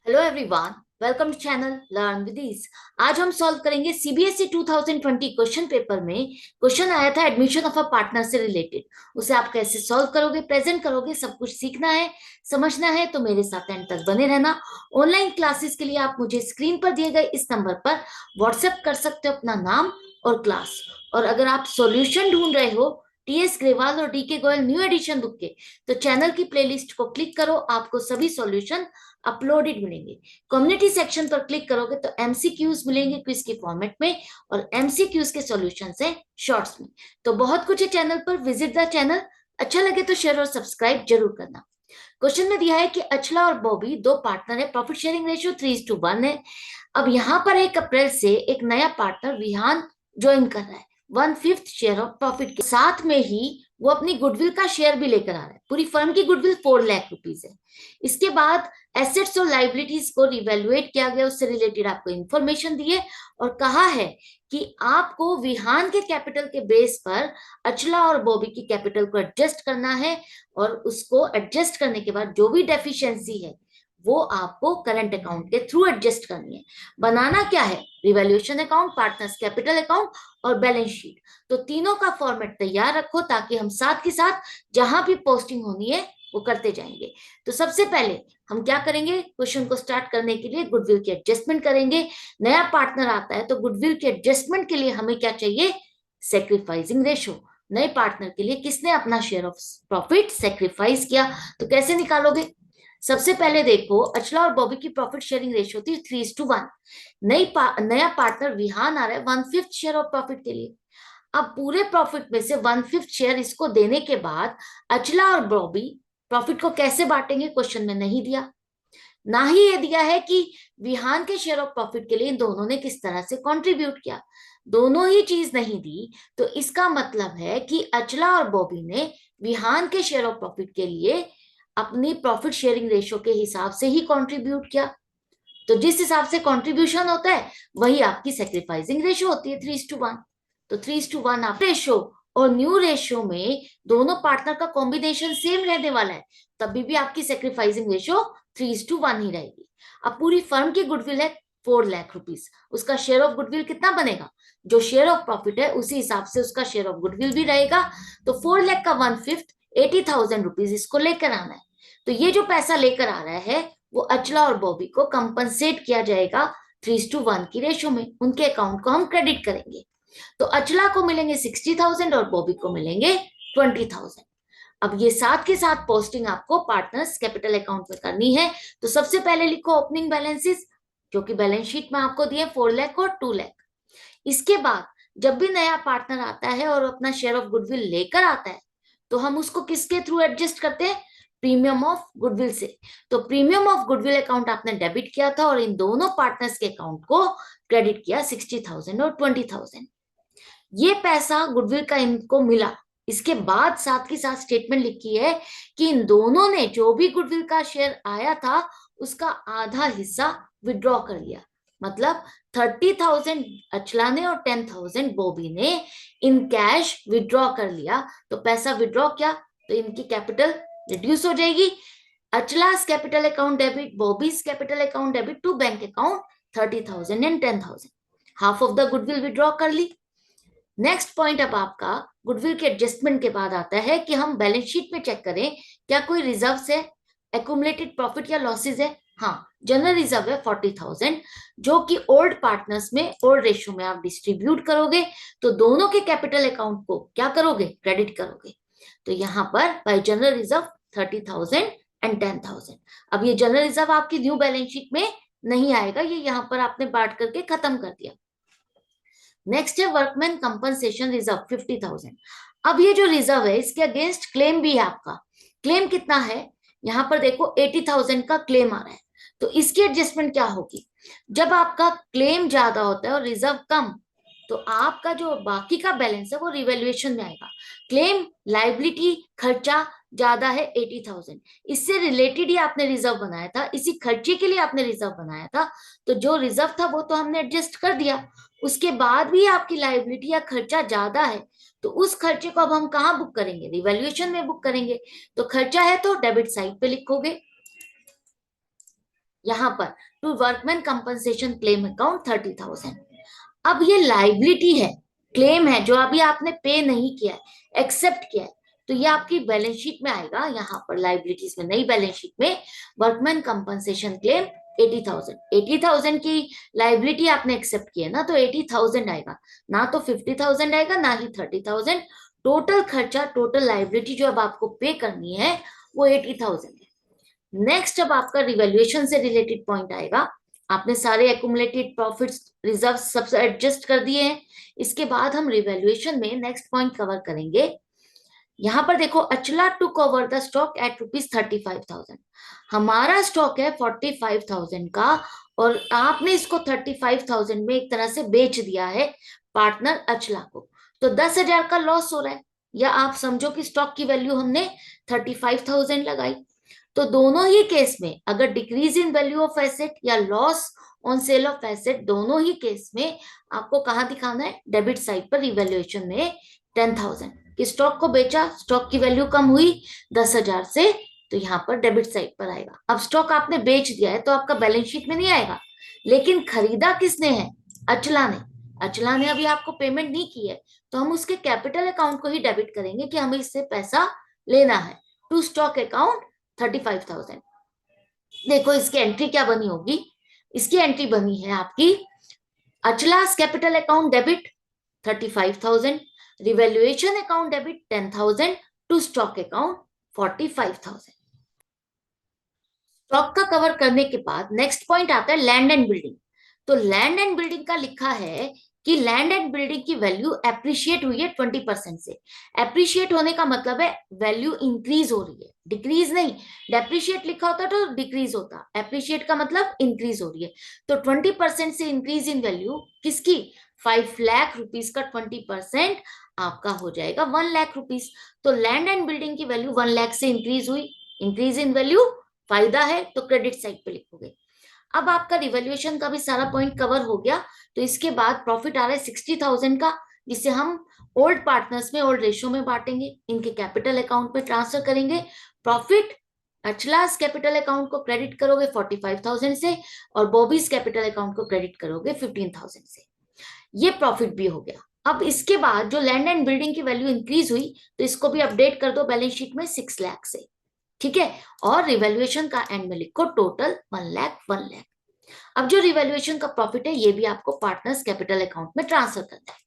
Hello everyone, welcome to channel Learn With Ease. आज हम solve करेंगे सीबीएसई 2020 क्वेश्चन पेपर में। क्वेश्चन आया था एडमिशन ऑफ अ पार्टनर से रिलेटेड। उसे आप कैसे सॉल्व करोगे, प्रेजेंट करोगे, सब कुछ सीखना है, समझना है। तो मेरे साथ एंड तक बने रहना। ऑनलाइन क्लासेस के लिए आप मुझे स्क्रीन पर दिए गए इस नंबर पर व्हाट्सएप कर सकते हो अपना नाम और क्लास। और अगर आप सॉल्यूशन ढूंढ रहे हो टीएस ग्रेवाल और DK Goyal new edition book के, तो चैनल की प्लेलिस्ट को क्लिक करो, आपको सभी सॉल्यूशन अपलोडेड मिलेंगे। कम्युनिटी सेक्शन पर क्लिक करोगे तो एमसीक्यूज मिलेंगे क्विज के फॉर्मेट में, और एमसीक्यूज के सॉल्यूशंस है शॉर्ट्स में। तो बहुत कुछ है चैनल पर, विजिट द चैनल। अच्छा लगे तो शेयर और सब्सक्राइब जरूर करना। क्वेश्चन में दिया है कि अचला और बॉबी दो पार्टनर है, प्रॉफिट शेयरिंग रेशियो 3:1 है। अब यहाँ पर 1 अप्रैल से एक नया पार्टनर विहान ज्वाइन कर रहा है 1/5 शेयर ऑफ प्रॉफिट के साथ में ही। वो अपनी गुडविल का शेयर भी लेकर आ रहा है। पूरी फर्म की गुडविल 4 लाख रुपीज है। इसके बाद एसेट्स और लाइबिलिटीज को रिवैल्यूएट किया गया, उससे रिलेटेड आपको इंफॉर्मेशन दी है और कहा है कि आपको विहान के कैपिटल के बेस पर अचला और बॉबी की कैपिटल को एडजस्ट करना है, और उसको एडजस्ट करने के बाद जो भी डेफिशिएंसी है वो आपको करंट अकाउंट के थ्रू एडजस्ट करनी है। बनाना क्या है? Revaluation account, partners capital account और बैलेंस शीट। तो तीनों का फॉर्मेट तैयार रखो ताकि हम साथ के साथ जहां भी पोस्टिंग होनी है वो करते जाएंगे। तो सबसे पहले हम क्या करेंगे, क्वेश्चन को स्टार्ट करने के लिए गुडविल की एडजस्टमेंट करेंगे। नया पार्टनर आता है तो गुडविल के एडजस्टमेंट के लिए हमें क्या चाहिए? Sacrificing ratio. नए पार्टनर के लिए किसने अपना शेयर ऑफ प्रॉफिट सेक्रीफाइस किया, तो कैसे निकालोगे? सबसे पहले देखो, अचला और बॉबी की प्रॉफिट शेयरिंग रेशियो थी 3:1। नया पार्टनर विहान आ रहा है 1/5 शेयर ऑफ प्रॉफिट के लिए। अब पूरे प्रॉफिट में से 1/5 शेयर इसको देने के बाद अचला और बॉबी प्रॉफिट को कैसे बांटेंगे, क्वेश्चन में नहीं दिया। ना ही ये दिया है कि विहान के शेयर ऑफ प्रॉफिट के लिए इन दोनों ने किस तरह से कंट्रीब्यूट किया। दोनों ही चीज नहीं दी, तो इसका मतलब है कि अचला और बॉबी ने विहान के शेयर ऑफ प्रॉफिट के लिए अपनी प्रॉफिट शेयरिंग रेशियो के हिसाब से ही कंट्रीब्यूट किया। तो जिस हिसाब से कंट्रीब्यूशन होता है वही आपकी सेक्रीफाइसिंग रेशियो होती है 3:1। तो 3:1 आप रेशियो और न्यू रेशियो में दोनों पार्टनर का कॉम्बिनेशन सेम रहने वाला है, तभी भी आपकी सेक्रीफाइसिंग रेशियो 3:1 ही रहेगी। अब पूरी फर्म की गुडविल है 4 लाख रुपीज। उसका शेयर ऑफ गुडविल कितना बनेगा? जो शेयर ऑफ प्रॉफिट है उसी हिसाब से उसका शेयर ऑफ गुडविल भी रहेगा। तो 4 लाख का 1/5 80,000 रुपीज इसको लेकर आना है। तो ये जो पैसा लेकर आ रहा है वो अचला और बॉबी को कंपनसेट किया जाएगा 3:1 की रेशो में। उनके अकाउंट को हम क्रेडिट करेंगे। तो अचला को मिलेंगे 60,000 और बॉबी को मिलेंगे 20,000। अब ये साथ के साथ पोस्टिंग आपको पार्टनर्स कैपिटल अकाउंट में करनी है। तो सबसे पहले लिखो ओपनिंग बैलेंसेस, जो कि बैलेंस शीट में आपको दिए 4 लाख और 2 लाख। इसके बाद जब भी नया पार्टनर आता है और अपना शेयर ऑफ गुडविल लेकर आता है, तो हम उसको किसके थ्रू एडजस्ट करते हैं? प्रीमियम ऑफ गुडविल से। तो प्रीमियम ऑफ गुडविल अकाउंट आपने डेबिट किया था और इन दोनों पार्टनर्स के अकाउंट को क्रेडिट किया 60,000 और 20,000। ये पैसा गुडविल का इनको मिला। इसके बाद साथ के साथ स्टेटमेंट लिखी है कि इन दोनों ने जो भी गुडविल का शेयर आया था उसका आधा हिस्सा विड्रॉ कर लिया। मतलब 30,000 अचला ने और 10,000 बॉबी ने इन कैश विड्रॉ कर लिया। तो पैसा विड्रॉ किया तो इनकी कैपिटल रिड्यूस हो जाएगी। Achala's capital account debit, Bobby's capital account debit to bank account 30,000 and 10,000। Half of the goodwill withdraw कर ली। नेक्स्ट पॉइंट अब आपका गुडविल के एडजस्टमेंट के बाद आता है कि हम बैलेंस शीट में चेक करें क्या कोई रिजर्व्स है, एक्यूमुलेटेड प्रॉफिट या लॉसेज है। हाँ, जनरल रिजर्व है 40,000, जो कि ओल्ड पार्टनर्स में ओल्ड रेशियो में आप डिस्ट्रीब्यूट करोगे। तो दोनों के कैपिटल अकाउंट को क्या करोगे? क्रेडिट करोगे। तो यहाँ पर बाय जनरल रिजर्व 30,000 एंड 10,000। अब ये जनरल रिजर्व आपकी न्यू बैलेंस शीट में नहीं आएगा, ये यहाँ पर आपने बांट करके खत्म कर दिया। नेक्स्ट है वर्कमैन कंपनसेशन रिजर्व 50,000। अब ये जो रिजर्व है इसके अगेंस्ट क्लेम भी है आपका। क्लेम कितना है? यहाँ पर देखो 80,000 का क्लेम आ रहा है। तो इसकी एडजस्टमेंट क्या होगी? जब आपका क्लेम ज्यादा होता है और रिजर्व कम, तो आपका जो बाकी का बैलेंस है वो रिवैल्यूएशन में आएगा। क्लेम लाइबिलिटी खर्चा ज्यादा है 80,000, इससे रिलेटेड ही आपने रिजर्व बनाया था, इसी खर्चे के लिए आपने रिजर्व बनाया था। तो जो रिजर्व था वो तो हमने एडजस्ट कर दिया। उसके बाद भी आपकी लाइबिलिटी या खर्चा ज्यादा है, तो उस खर्चे को अब हम कहाँ बुक करेंगे? रिवैल्यूएशन में बुक करेंगे। तो खर्चा है तो डेबिट साइड पे लिखोगे। यहाँ पर to workman compensation claim account 30,000। अब ये लाइबिलिटी है, क्लेम है जो अभी आपने पे नहीं किया है, एक्सेप्ट किया है, तो ये आपकी बैलेंस शीट में आएगा, यहाँ पर लाइबिलिटीज में, नई बैलेंस शीट में वर्कमैन कंपनसेशन क्लेम 80,000। 80,000 की लाइबिलिटी आपने एक्सेप्ट की है ना, तो 80,000 आएगा, ना तो 50,000 आएगा ना ही 30,000। टोटल खर्चा, टोटल लाइबिलिटी जो अब आपको पे करनी है वो 80,000 है। नेक्स्ट अब आपका रिवैल्यूएशन से रिलेटेड पॉइंट आएगा। आपने सारे एक्यूमुलेटेड प्रॉफिट्स, रिजर्व सब एडजस्ट कर दिए हैं। इसके बाद हम रिवैल्यूएशन में नेक्स्ट पॉइंट कवर करेंगे। यहां पर देखो, Achala took over the stock at ₹35,000। हमारा स्टॉक है 45,000 का, और आपने इसको 35,000 में एक तरह से बेच दिया है पार्टनर अचला को, तो 10,000 का लॉस हो रहा है। या आप समझो कि स्टॉक की वैल्यू हमने 35,000 लगाई, तो दोनों ही केस में अगर decrease in value of asset या loss on sale of asset, दोनों ही केस में आपको कहां दिखाना है, डेबिट साइड पर रिवैल्यूएशन में 10,000 कि स्टॉक को बेचा, स्टॉक की वैल्यू कम हुई 10,000 से, तो यहाँ पर डेबिट साइड पर आएगा। अब स्टॉक आपने बेच दिया है तो आपका बैलेंस शीट में नहीं आएगा, लेकिन खरीदा किसने है, अचला ने। अचला ने अभी आपको पेमेंट नहीं की है, तो हम उसके कैपिटल अकाउंट को ही डेबिट करेंगे कि हमें इससे पैसा लेना है, टू स्टॉक अकाउंट 35,000। देखो इसकी एंट्री क्या बनी होगी, इसकी एंट्री बनी है आपकी Achala's capital account debit 35,000, revaluation account debit 10,000, to stock account 45,000। Stock का कवर करने के बाद नेक्स्ट पॉइंट आता है लैंड एंड बिल्डिंग। तो लैंड एंड बिल्डिंग का लिखा है कि लैंड एंड बिल्डिंग की वैल्यू एप्रिशिएट हुई है 20% से। एप्रिशिएट होने का मतलब है वैल्यू इंक्रीज हो रही है, डिक्रीज नहीं। डेप्रिशिएट लिखा होता तो डिक्रीज होता, एप्रिशिएट का मतलब इंक्रीज हो रही है। तो 20% से इंक्रीज इन वैल्यू किसकी, 5 लाख रुपीज का 20% आपका हो जाएगा 1 लाख रुपीज। तो लैंड एंड बिल्डिंग की वैल्यू 1 लाख से इंक्रीज हुई, इंक्रीज इन वैल्यू फायदा है, तो क्रेडिट साइड पे लिखोगे। अब आपका रिवैल्यूएशन का भी सारा पॉइंट कवर हो गया, तो इसके बाद प्रॉफिट आ रहा है 60,000 का, जिसे हम ओल्ड पार्टनर्स में, ओल्ड रेशो में बांटेंगे, इनके कैपिटल अकाउंट में ट्रांसफर करेंगे। प्रॉफिट अचलास कैपिटल अकाउंट को क्रेडिट करोगे 45,000 से, और बॉबीज कैपिटल अकाउंट को क्रेडिट करोगे 15,000 से। ये प्रॉफिट भी हो गया। अब इसके बाद जो लैंड एंड बिल्डिंग की वैल्यू इंक्रीज हुई, तो इसको भी अपडेट कर दो बैलेंस शीट में 6 लाख से, ठीक है। और रिवैल्यूएशन का एंड में लिखो टोटल 1 लाख 1 लाख। अब जो रिवैल्यूएशन का प्रॉफिट है, ये भी आपको पार्टनर्स कैपिटल अकाउंट में ट्रांसफर करना है।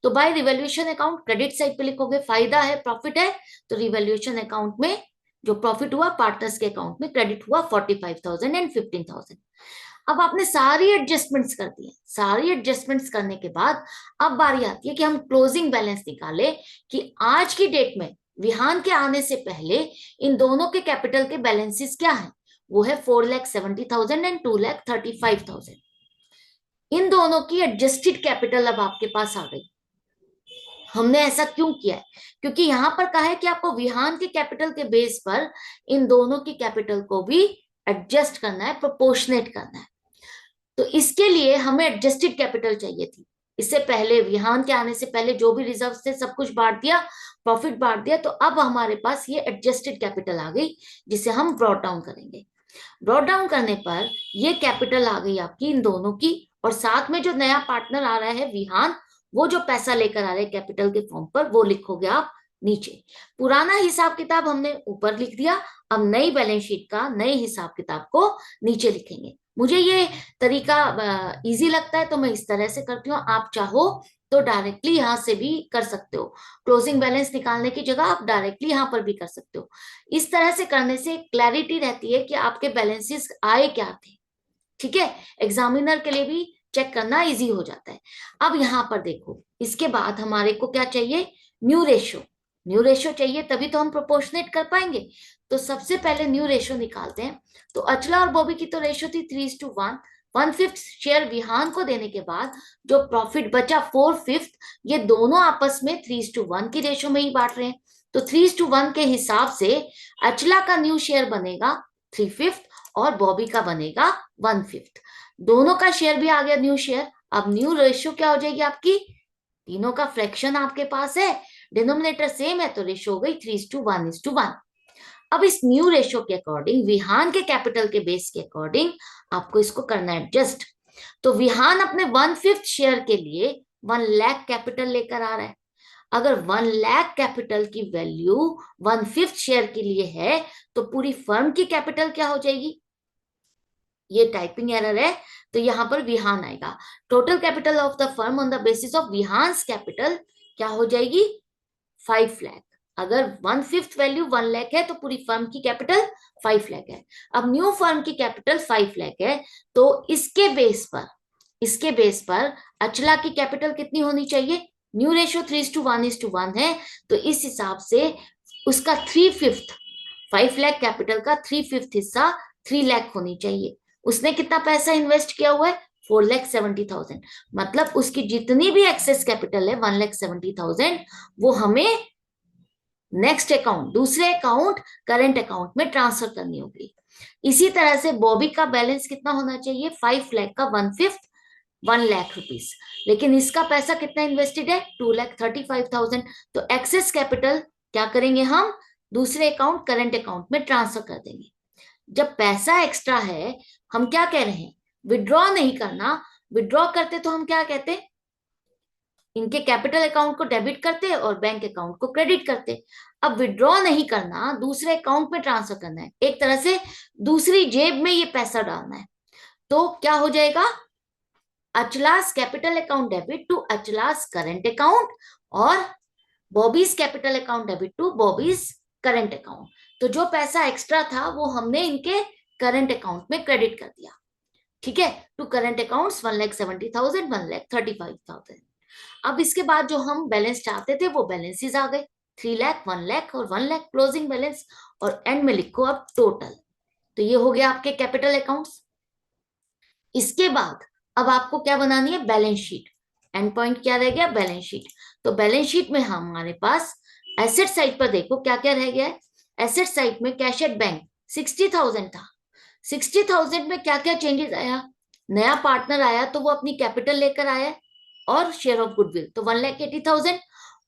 तो by revaluation account credit side पे लिखोगे, फायदा है, प्रॉफिट है, तो रिवैल्यूएशन अकाउंट में जो प्रॉफिट हुआ पार्टनर्स के अकाउंट में क्रेडिट हुआ 45,000 एंड 15,000। अब आपने सारी एडजस्टमेंट्स कर दी है। सारी एडजस्टमेंट्स करने के बाद अब बारी आती है कि हम क्लोजिंग बैलेंस निकाले कि आज की डेट में विहान के आने से पहले इन दोनों के कैपिटल के बैलेंसेस क्या है। वो है 4,70,000 एंड 2,35,000। इन दोनों की एडजस्टेड कैपिटल अब आपके पास आ गई। हमने ऐसा क्यों किया है, क्योंकि यहां पर कहा है कि आपको विहान के कैपिटल के बेस पर इन दोनों की कैपिटल को भी एडजस्ट करना है, प्रोपोर्शनेट करना है। तो इसके लिए हमें एडजस्टेड कैपिटल चाहिए थी। इससे पहले विहान के आने से पहले जो भी रिजर्व थे सब कुछ बांट दिया, प्रॉफिट बांट दिया, तो अब हमारे पास ये एडजस्टेड कैपिटल आ गई, जिसे हम ब्रॉट डाउन करेंगे। ब्रॉट डाउन करने पर ये कैपिटल आ गई आपकी इन दोनों की, और साथ में जो नया पार्टनर आ रहा है विहान, वो जो पैसा लेकर आ रहे हैं कैपिटल के फॉर्म पर, वो लिखोगे आप नीचे। पुराना हिसाब किताब हमने ऊपर लिख दिया, अब नई बैलेंस शीट का नए हिसाब किताब को नीचे लिखेंगे। मुझे ये तरीका इजी लगता है तो मैं इस तरह से करती हूँ। आप चाहो तो डायरेक्टली यहां से भी कर सकते हो, क्लोजिंग बैलेंस निकालने की जगह आप डायरेक्टली यहां पर भी कर सकते हो। इस तरह से करने से क्लैरिटी रहती है कि आपके बैलेंसेस आए क्या थे, ठीक है। एग्जामिनर के लिए भी चेक करना इजी हो जाता है। अब यहां पर देखो, इसके बाद हमारे को क्या चाहिए, न्यू रेशियो। न्यू रेशियो चाहिए तभी तो हम प्रोपोर्शनेट कर पाएंगे। तो सबसे पहले न्यू रेशियो निकालते हैं। तो अचला और बॉबी की तो रेशियो थी 3:1, 1/5 शेयर विहान को देने के बाद जो प्रॉफिट बचा 4/5, ये दोनों आपस में 3:1 की रेशियो में ही बांट रहे हैं। तो 3:1 के हिसाब से अचला का न्यू शेयर बनेगा 3/5 और बॉबी का बनेगा 1/5। दोनों का शेयर भी आ गया न्यू शेयर। अब न्यू रेशियो क्या हो जाएगी आपकी, तीनों का फ्रैक्शन आपके पास है, डिनोमिनेटर सेम है, तो रेशियो हो गई 3:1:1। अब इस न्यू रेशियो के अकॉर्डिंग, विहान के कैपिटल के बेस के अकॉर्डिंग आपको इसको करना है एडजस्ट। तो विहान अपने 1/5 शेयर के लिए 1 लाख कैपिटल लेकर आ रहा है। अगर 1 लाख कैपिटल की वैल्यू 1/5 शेयर के लिए है तो पूरी फर्म की कैपिटल क्या हो जाएगी? ये टाइपिंग एरर है, तो यहां पर विहान आएगा। Total capital of the firm on the basis of Vihan's capital क्या हो जाएगी? 5 लाख। अगर 1/5 वैल्यू 1 लाख है तो पूरी फर्म की कैपिटल 5 लाख है। अब न्यू फर्म की कैपिटल 5 लाख है, तो इसके बेस पर अचला की कैपिटल कितनी होनी चाहिए? न्यू रेशियो 3:1 है, तो इस हिसाब से उसका 3/5, 5 लाख कैपिटल का 3/5 हिस्सा 3 लाख होनी चाहिए। उसने कितना पैसा इन्वेस्ट किया हुआ है? 4,70,000। मतलब उसकी जितनी भी एक्सेस कैपिटल है 1,70,000, वो हमें नेक्स्ट अकाउंट, दूसरे अकाउंट, करंट अकाउंट में ट्रांसफर करनी होगी। इसी तरह से बॉबी का बैलेंस कितना होना चाहिए? 5 लाख का 1/5, 1 लाख रुपीस। लेकिन इसका पैसा कितना इन्वेस्टेड है? 2,35,000। तो एक्सेस कैपिटल क्या करेंगे हम? दूसरे अकाउंट, करंट अकाउंट में ट्रांसफर कर देंगे। जब पैसा एक्स्ट्रा है, हम क्या कह रहे हैं? विड्रॉ नहीं करना। विड्रॉ करते तो हम क्या कहते? इनके कैपिटल अकाउंट को डेबिट करते और बैंक अकाउंट को क्रेडिट करते। अब विड्रॉ नहीं करना, दूसरे अकाउंट में ट्रांसफर करना है, एक तरह से दूसरी जेब में ये पैसा डालना है। तो क्या हो जाएगा? Achala's capital account debit to Achala's current account, और Bobby's capital account debit to Bobby's current account. तो जो पैसा एक्स्ट्रा था वो हमने इनके करंट अकाउंट में क्रेडिट कर दिया। ठीक है, टू करंट अकाउंट्स 1,70,000, 1,35,000। अब इसके बाद जो हम बैलेंस चाहते थे वो बैलेंसेस आ गए, 3 लाख, 1 लाख और 1 लाख क्लोजिंग बैलेंस, और एंड में लिखो अब टोटल। तो ये हो गया आपके कैपिटल अकाउंट्स। इसके बाद अब आपको क्या बनानी है? Balance sheet. एंड पॉइंट क्या रह गया? Balance sheet. तो बैलेंस शीट में हमारे पास एसेट साइड पर देखो क्या क्या रह गया है। एसेट साइड में कैश एट बैंक 60,000 था। 60,000 में क्या क्या चेंजेस आया? नया पार्टनर आया तो वो अपनी कैपिटल लेकर आया, और शेयर ऑफ गुडविल तो 1,80,000,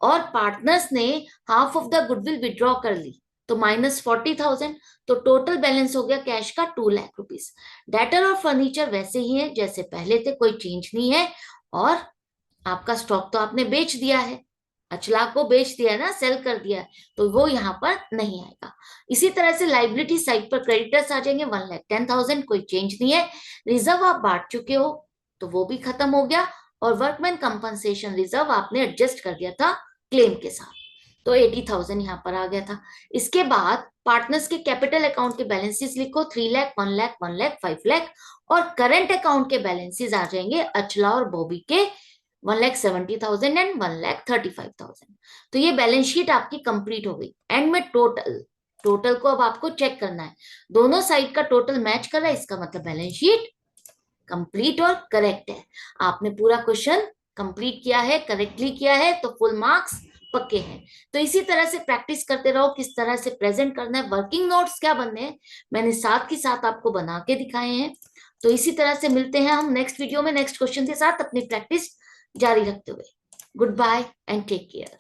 और पार्टनर्स ने half of the goodwill withdraw कर ली तो -40,000। तो टोटल बैलेंस हो गया कैश का 2 लाख रुपीस। डेटर और फर्नीचर वैसे ही है जैसे पहले थे, कोई चेंज नहीं है। और आपका स्टॉक तो आपने बेच दिया है, अचला को बेच दिया है ना, सेल कर दिया है, तो वो यहाँ पर नहीं आएगा। इसी तरह से लाइबिलिटी साइड पर क्रेडिटर्स आ जाएंगे 1,10,000, कोई चेंज नहीं है। रिजर्व आप बांट चुके हो तो वो भी खत्म हो गया, और वर्कमैन कंपनसेशन रिजर्व आपने एडजस्ट कर दिया था क्लेम के साथ, तो 80,000 यहाँ पर आ गया था। इसके बाद पार्टनर्स के कैपिटल अकाउंट के बैलेंसेस लिखो, 3 लाख, 1 लाख, 1 लाख, 5 लाख, और करंट अकाउंट के बैलेंसेस आ जाएंगे अचला और बॉबी के 1,70,000 एंड 1,35,000। तो ये बैलेंस शीट आपकी कंप्लीट हो गई। एंड में टोटल को अब आपको चेक करना है, दोनों साइड का टोटल मैच कर रहा है, इसका मतलब बैलेंस शीट कंप्लीट और करेक्ट है। आपने पूरा क्वेश्चन कंप्लीट किया है, करेक्टली किया है, तो फुल मार्क्स पक्के हैं। तो इसी तरह से प्रैक्टिस करते रहो, किस तरह से प्रेजेंट करना है, वर्किंग नोट्स क्या बनने हैं मैंने साथ ही साथ आपको बना के दिखाए हैं। तो इसी तरह से मिलते हैं हम नेक्स्ट वीडियो में नेक्स्ट क्वेश्चन के साथ, अपनी प्रैक्टिस जारी रखते हुए। Good bye and take care.